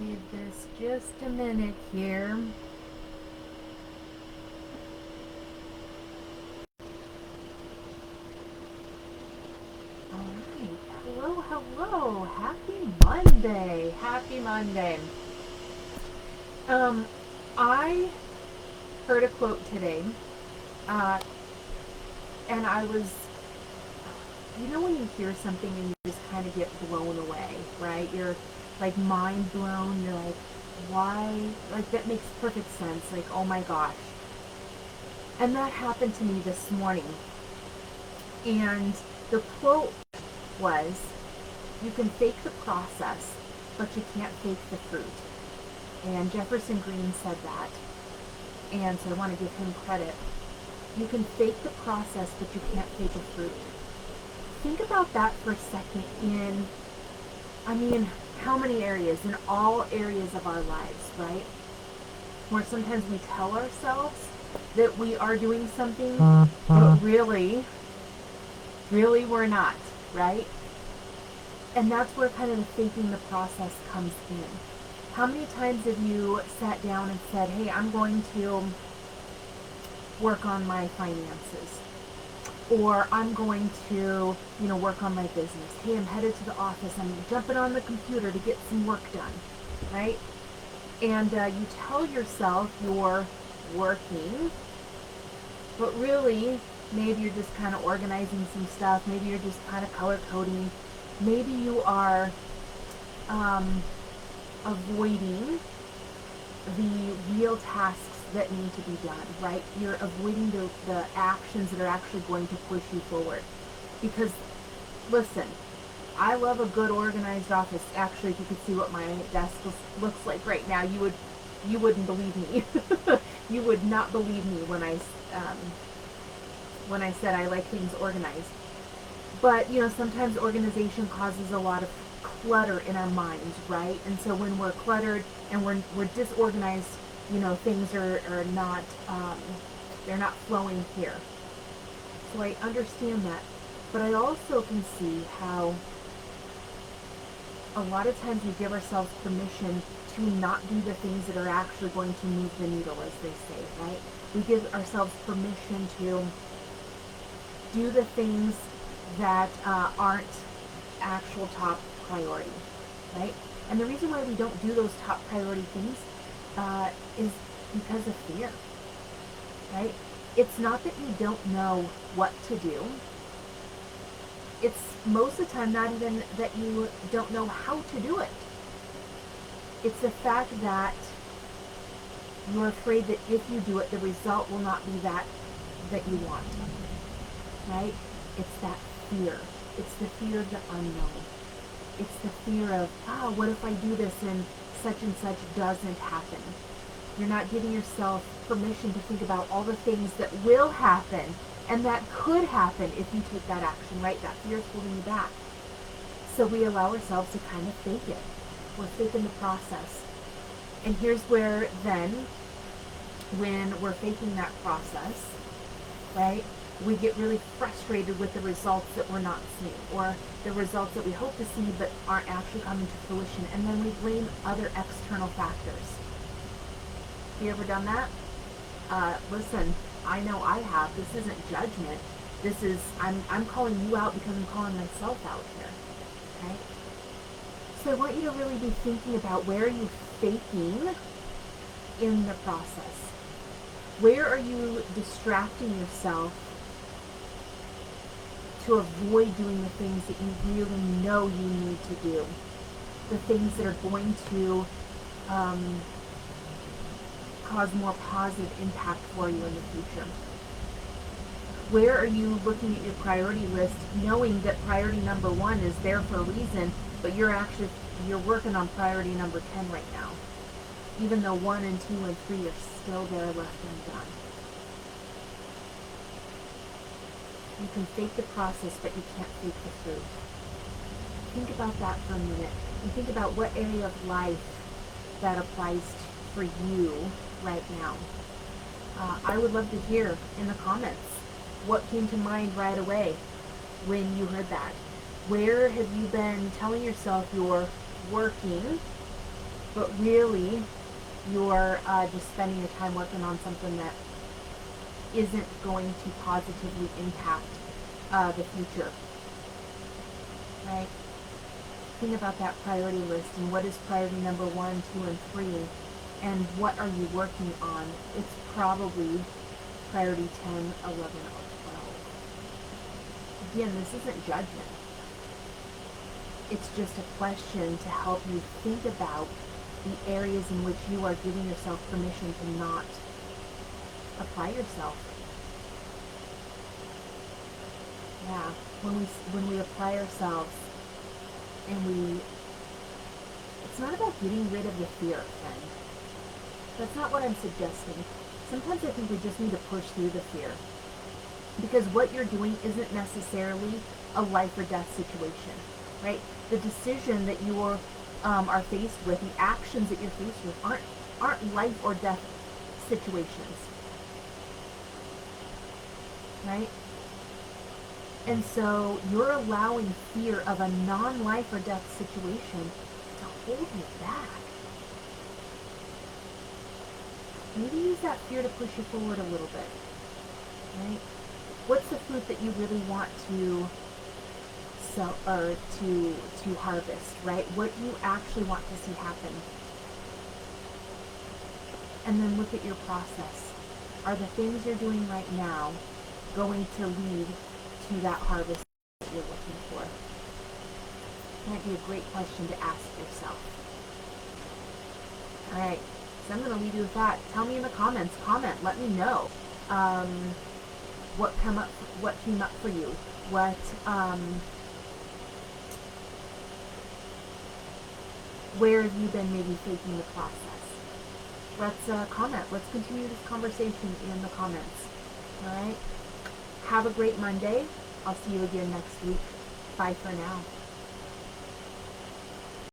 Give this just a minute here. Alright, hello, hello. Happy Monday. Happy Monday. I heard a quote today, uh, and I was, when you hear something and you just kind of get blown away, right? You're like mind blown. You're like, why? Like, that makes perfect sense. Like, oh my gosh. And that happened to me this morning. And the quote was, you can fake the process, but you can't fake the fruit. And Jefferson Green said that. And so I want to give him credit. You can fake the process, but you can't fake the fruit. Think about that for a second how many areas? In all areas of our lives, right? Where sometimes we tell ourselves that we are doing something, but really we're not, right? And that's where kind of the faking the process comes in. How many times have you sat down and said, hey, I'm going to work on my finances? Or I'm going to, work on my business. Hey, I'm headed to the office. I'm jumping on the computer to get some work done, right? And you tell yourself you're working, but really, maybe you're just kind of organizing some stuff. Maybe you're just kind of color coding. Maybe you are avoiding the real tasks that need to be done, right? You're avoiding the actions that are actually going to push you forward. Because, listen, I love a good organized office. Actually, if you could see what my desk looks like right now, you wouldn't believe me. You would not believe me when I said I like things organized. But, sometimes organization causes a lot of clutter in our minds, right? And so when we're cluttered and we're disorganized, things are not, they're not flowing here. So I understand that. But I also can see how a lot of times we give ourselves permission to not do the things that are actually going to move the needle, as they say, right? We give ourselves permission to do the things that aren't actual top priority, right? And the reason why we don't do those top priority things is because of fear, right? It's not that you don't know what to do. It's most of the time not even that you don't know how to do it. It's the fact that you're afraid that if you do it, the result will not be that you want, right? It's that fear. It's the fear of the unknown. It's the fear of, what if I do this and such doesn't happen? You're not giving yourself permission to think about all the things that will happen and that could happen if you take that action, right? That fear is holding you back. So we allow ourselves to kind of fake it. We're faking the process. And here's where then, when we're faking that process, right, we get really frustrated with the results that we're not seeing, or the results that we hope to see but aren't actually coming to fruition, and then we blame other external factors. Have you ever done that? Listen, I know I have. This isn't judgment. This is, I'm calling you out because I'm calling myself out here. Okay? So I want you to really be thinking about, where are you faking in the process? Where are you distracting yourself to avoid doing the things that you really know you need to do? The things that are going to cause more positive impact for you in the future. Where are you looking at your priority list, knowing that priority number 1 is there for a reason, but you're working on priority number 10 right now, even though 1 and 2 and 3 are still there left undone. You can fake the process, but you can't fake the fruit. Think about that for a minute, and think about what area of life that applies for you right now. I would love to hear in the comments what came to mind right away when you heard that. Where have you been telling yourself you're working, but really you're just spending your time working on something that isn't going to positively impact the future, right? Think about that priority list and what is priority number 1, 2, and 3, and what are you working on? It's probably priority 10, 11, or 12. Again, this isn't judgment. It's just a question to help you think about the areas in which you are giving yourself permission to not apply yourself. Yeah, when we apply ourselves and it's not about getting rid of the fear, friend. That's not what I'm suggesting. Sometimes I think we just need to push through the fear. Because what you're doing isn't necessarily a life or death situation, right? The decision that you are faced with, the actions that you're faced with aren't life or death situations, right? And so you're allowing fear of a non-life or death situation to hold you back. Maybe use that fear to push you forward a little bit, right? What's the fruit that you really want to sell or to harvest, right? What do you actually want to see happen? And then look at your process. Are the things you're doing right now going to lead to that harvest that you're looking for? Might be a great question to ask yourself. All right, so I'm going to leave you with that. Tell me in the comments. Comment. Let me know what came up for you. Where have you been maybe faking the process? Let's comment. Let's continue this conversation in the comments. All right. Have a great Monday. I'll see you again next week. Bye for now.